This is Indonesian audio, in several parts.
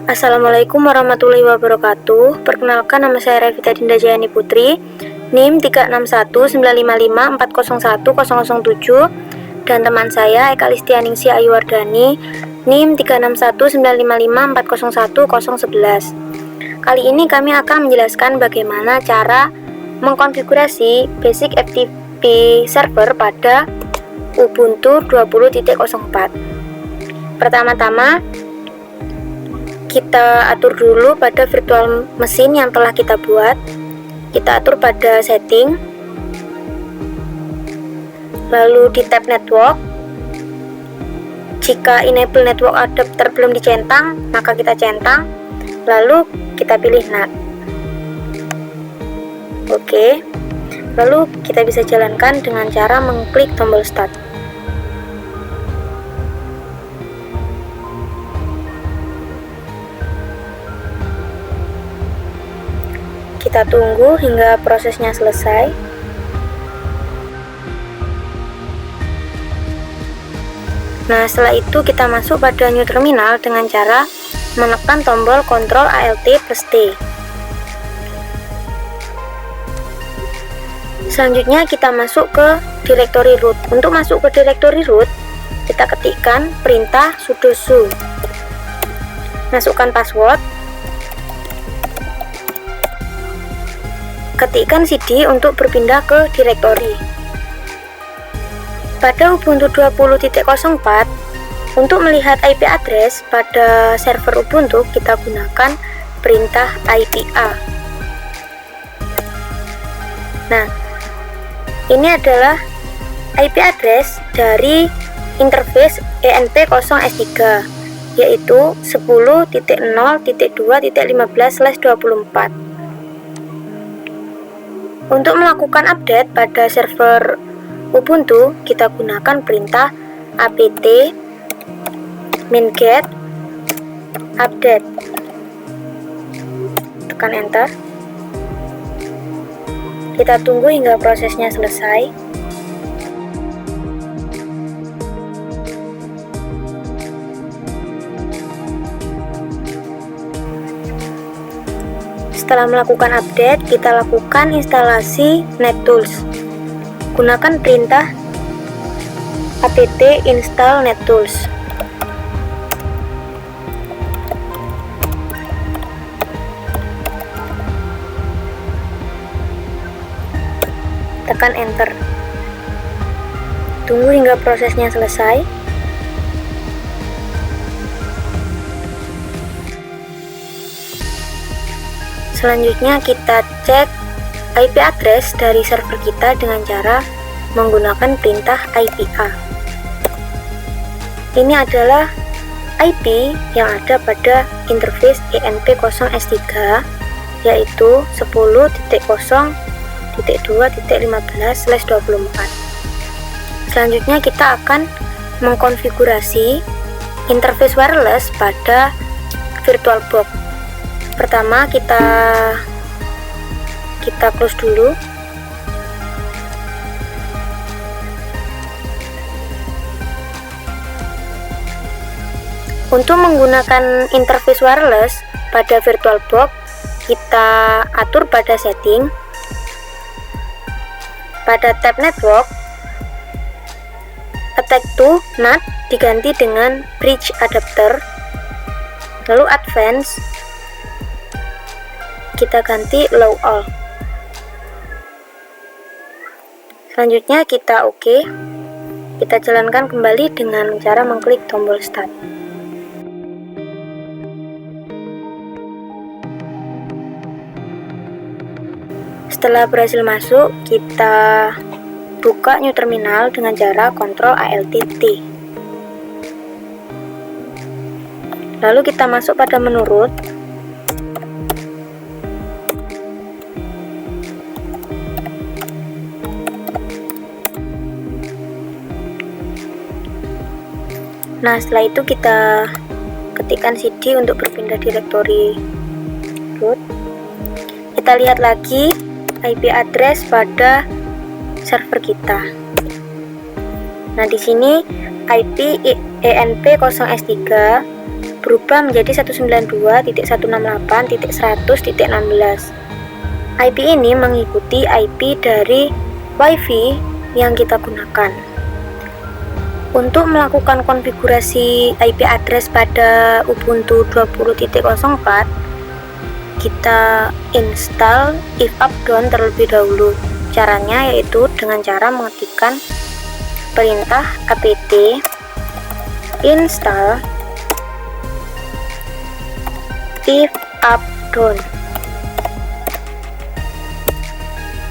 Assalamualaikum warahmatullahi wabarakatuh. Perkenalkan, nama saya Revita Dinda Jayani Putri, NIM 36195540107, dan teman saya Eka Listianingsi Ayuwardani, NIM 3619554010111. Kali ini kami akan menjelaskan bagaimana cara mengkonfigurasi Basic FTP Server pada Ubuntu 20.04. Pertama-tama, kita atur dulu pada virtual mesin yang telah kita buat. Kita atur pada setting, lalu di tab network. Jika enable network adapter belum dicentang, maka kita centang, lalu kita pilih NAT. Oke, lalu kita bisa jalankan dengan cara mengklik tombol start. Kita tunggu hingga prosesnya selesai. Nah, setelah itu kita masuk pada new terminal dengan cara menekan tombol Ctrl Alt plus T. Selanjutnya kita masuk ke directory root. Untuk masuk ke directory root, kita ketikkan perintah sudo su. Masukkan password. Ketikkan cd untuk berpindah ke directory. Pada Ubuntu 20.04, untuk melihat IP address pada server Ubuntu, kita gunakan perintah IPA. Nah, ini adalah IP address dari interface ENP0S3, yaitu 10.0.2.15/24. Untuk melakukan update pada server Ubuntu, kita gunakan perintah apt minget update. Tekan enter. Kita tunggu hingga prosesnya selesai. Setelah melakukan update, kita lakukan instalasi NetTools. Gunakan perintah apt install NetTools. Tekan enter. Tunggu hingga prosesnya selesai. Selanjutnya kita cek IP address dari server kita dengan cara menggunakan perintah IPA. Ini adalah IP yang ada pada interface ENP0S3, yaitu 10.0.2.15/24. Selanjutnya kita akan mengkonfigurasi interface wireless pada VirtualBox. Pertama kita close dulu. Untuk menggunakan interface wireless pada VirtualBox, kita atur pada setting. Pada tab network, attack to NAT diganti dengan bridge adapter, lalu advance kita ganti low all. Selanjutnya kita OK. Kita jalankan kembali dengan cara mengklik tombol start. Setelah berhasil masuk, kita buka new terminal dengan cara Ctrl Alt T. Lalu kita masuk pada menu root. Nah, setelah itu kita ketikkan cd untuk berpindah directory root. Kita lihat lagi IP address pada server kita. Nah, di sini IP ENP0S3 berubah menjadi 192.168.100.16. IP ini mengikuti IP dari WiFi yang kita gunakan. Untuk melakukan konfigurasi IP address pada Ubuntu 20.04, kita install ifupdown terlebih dahulu. Caranya yaitu dengan cara mengetikkan perintah apt install ifupdown,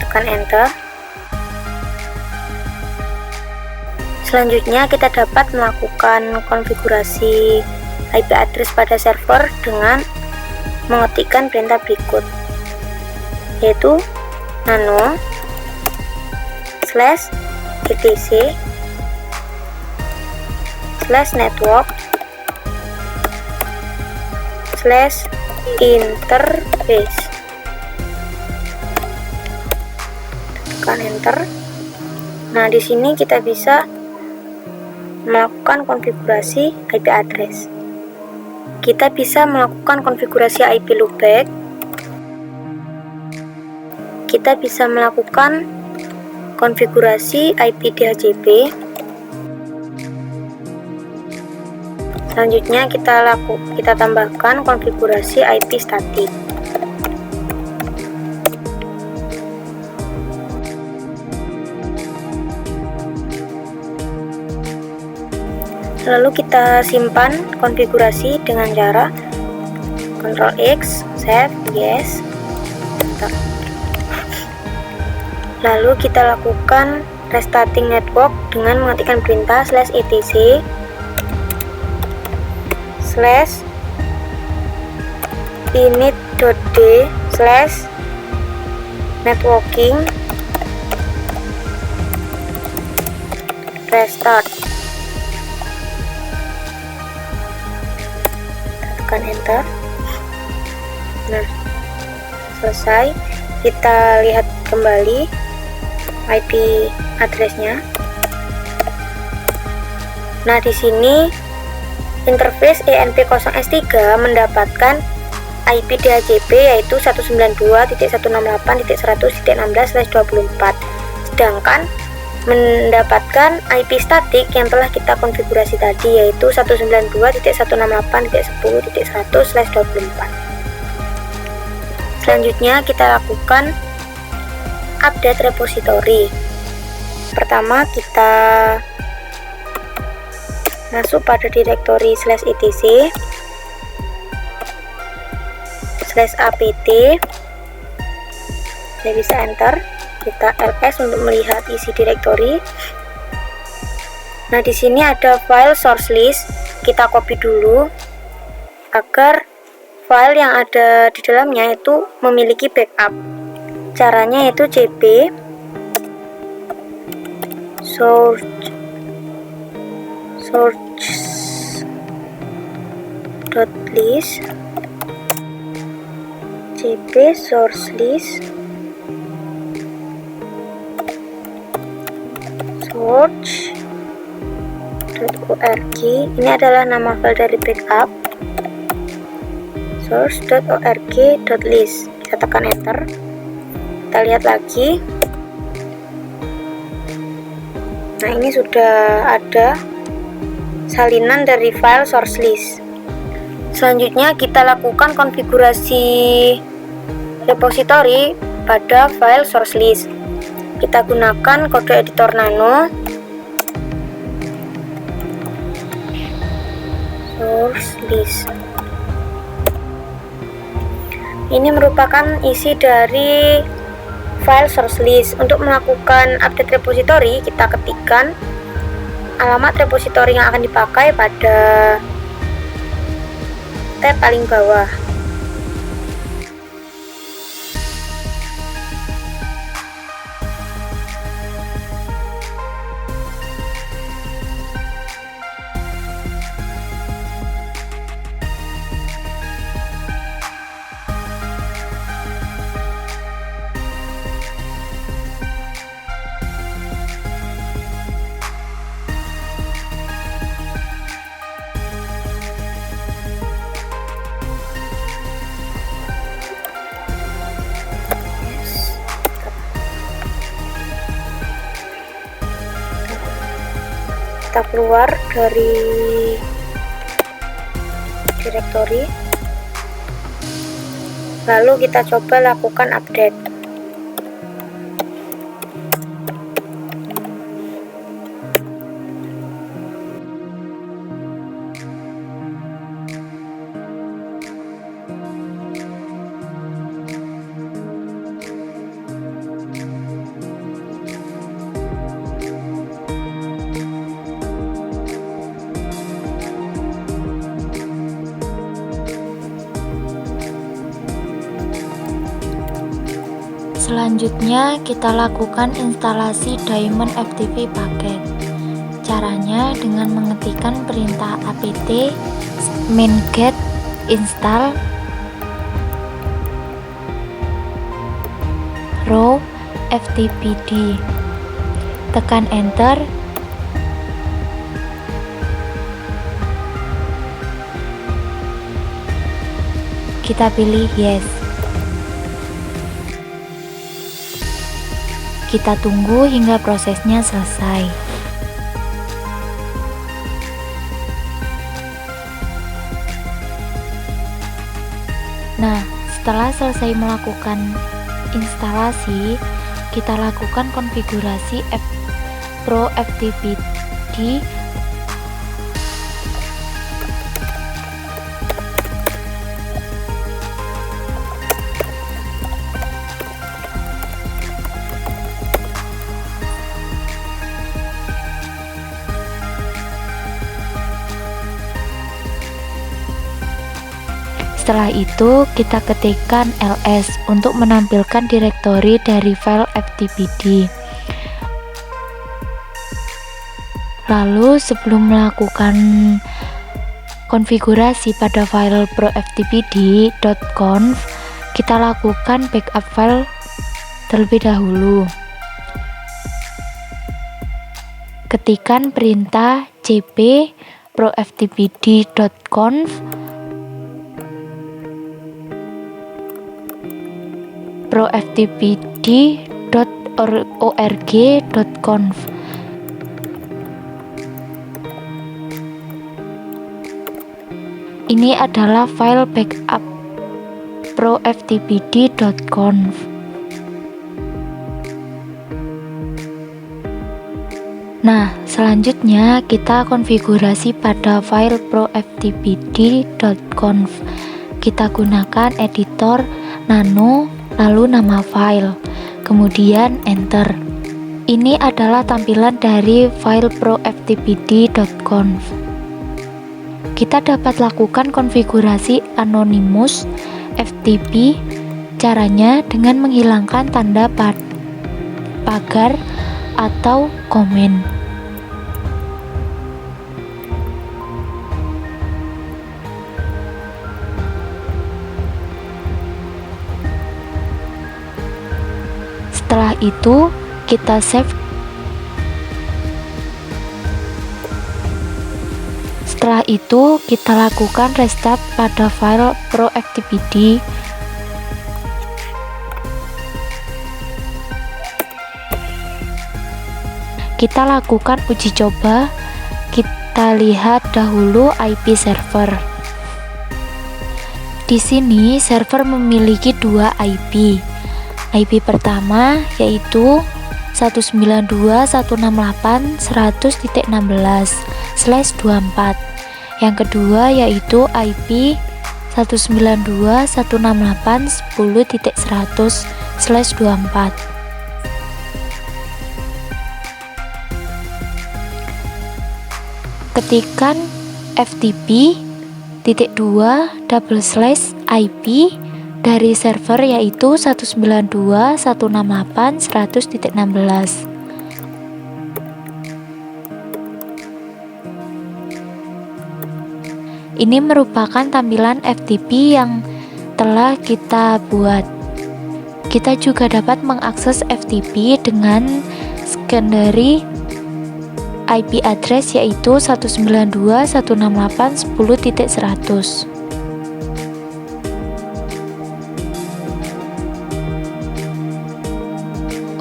tekan enter. Selanjutnya kita dapat melakukan konfigurasi IP address pada server dengan mengetikkan perintah berikut, yaitu nano /etc /network /interface, tekan enter. Nah, di sini kita bisa melakukan konfigurasi IP address. Kita bisa melakukan konfigurasi IP loopback. Kita bisa melakukan konfigurasi IP DHCP. Selanjutnya kita tambahkan konfigurasi IP statik. Lalu kita simpan konfigurasi dengan cara Ctrl X, save, yes, enter. Lalu kita lakukan restarting network dengan mengetikkan perintah /etc /init.d /networking restart, tekan enter. Nah, selesai. Kita lihat kembali IP address-nya. Nah, di sini interface ENP0S3 mendapatkan IP DHCP yaitu 192.168.100.16/24, sedangkan mendapatkan IP statik yang telah kita konfigurasi tadi yaitu 192.168.10.100/24. Selanjutnya kita lakukan update repository. Pertama kita masuk pada direktori /etc /apt. Saya bisa enter. Kita ls untuk melihat isi direktori. Nah, di sini ada file source list. Kita copy dulu agar file yang ada di dalamnya itu memiliki backup. Caranya yaitu cp source.list cp source list source.org. Ini adalah nama file dari backup source.org.list. Kita tekan enter. Kita lihat lagi. Nah, ini sudah ada salinan dari file source list. Selanjutnya kita lakukan konfigurasi repository pada file source list. Kita gunakan kode editor nano source list. Ini merupakan isi dari file source list. Untuk melakukan update repository, kita ketikkan alamat repository yang akan dipakai pada tab paling bawah. kita keluar dari directory, lalu kita coba lakukan update. Selanjutnya kita lakukan instalasi Daemon FTP paket. Caranya dengan mengetikkan perintah apt min-get install pro ftpd. Tekan enter. Kita pilih yes. Kita tunggu hingga prosesnya selesai. Nah, setelah selesai melakukan instalasi, kita lakukan konfigurasi Pro FTPD. Setelah itu, kita ketikkan ls untuk menampilkan direktori dari file ftpd. Lalu, sebelum melakukan konfigurasi pada file proftpd.conf, kita lakukan backup file terlebih dahulu. Ketikkan perintah cp proftpd.conf proftpd.org.conf. Ini adalah file backup proftpd.conf. Nah, selanjutnya kita konfigurasi pada file proftpd.conf. Kita gunakan editor nano, lalu nama file, kemudian enter. Ini adalah tampilan dari file proftpd.conf. Kita dapat lakukan konfigurasi anonymous FTP. Caranya dengan menghilangkan tanda pagar atau komen. Setelah itu, kita save. Setelah itu, kita lakukan restart pada file proftpd. Kita lakukan uji coba. Kita lihat dahulu IP server. Di sini, server memiliki dua IP. IP pertama yaitu 192.168.100.16/24. Yang kedua yaitu IP 192.168.10.100/24. Ketikkan ftp://ip dari server yaitu 192.168.100.16. Ini merupakan tampilan FTP yang telah kita buat. Kita juga dapat mengakses FTP dengan secondary IP address yaitu 192.168.10.100.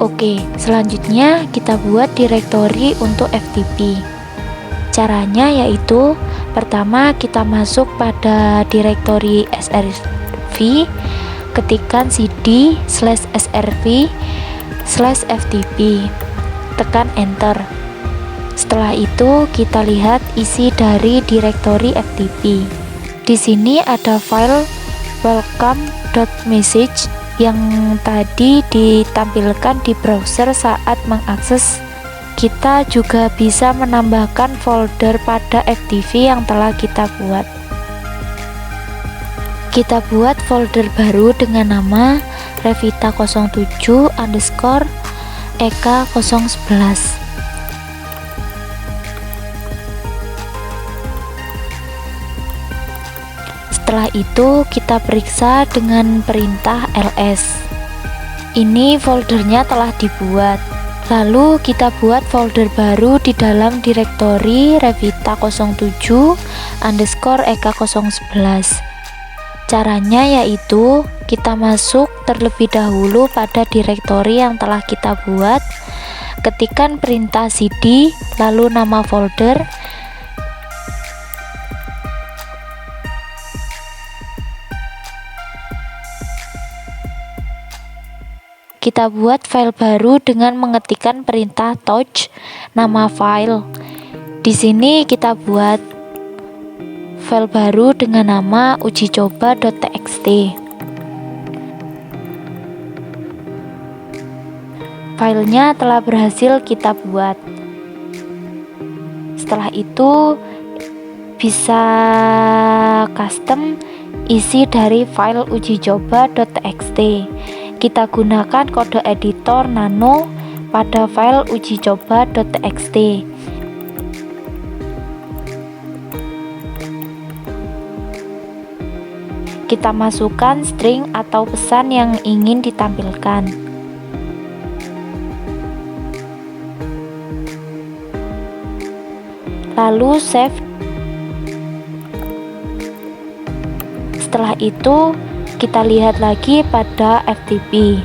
Oke, selanjutnya kita buat direktori untuk FTP. Caranya yaitu, pertama kita masuk pada direktori srv, ketikkan cd/srv/ftp, tekan enter. Setelah itu kita lihat isi dari direktori ftp. Di sini ada file welcome.message yang tadi ditampilkan di browser saat mengakses. Kita juga bisa menambahkan folder pada FTP yang telah kita buat. Kita buat folder baru dengan nama revita07_ek011. Setelah itu kita periksa dengan perintah ls. Ini foldernya telah dibuat. Lalu kita buat folder baru di dalam direktori revita07_ek011. Caranya yaitu kita masuk terlebih dahulu pada direktori yang telah kita buat, ketikkan perintah cd, lalu nama folder, kita buat file baru dengan mengetikkan perintah touch, nama file. Di sini kita buat file baru dengan nama ujicoba.txt. Filenya telah berhasil kita buat. Setelah itu bisa custom isi dari file ujicoba.txt. Kita gunakan kode editor nano pada file ujicoba.txt. Kita masukkan string atau pesan yang ingin ditampilkan. Lalu save. Setelah itu kita lihat lagi pada FTP.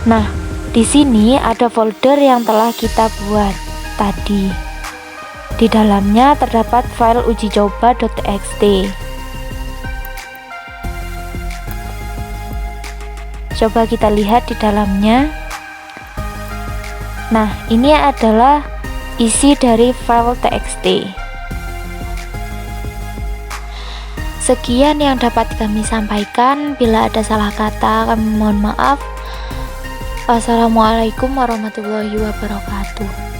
Nah, di sini ada folder yang telah kita buat tadi. Di dalamnya terdapat file ujicoba.txt. Coba kita lihat di dalamnya. Nah, ini adalah isi dari file txt. Sekian yang dapat kami sampaikan. Bila ada salah kata, kami mohon maaf. Wassalamualaikum warahmatullahi wabarakatuh.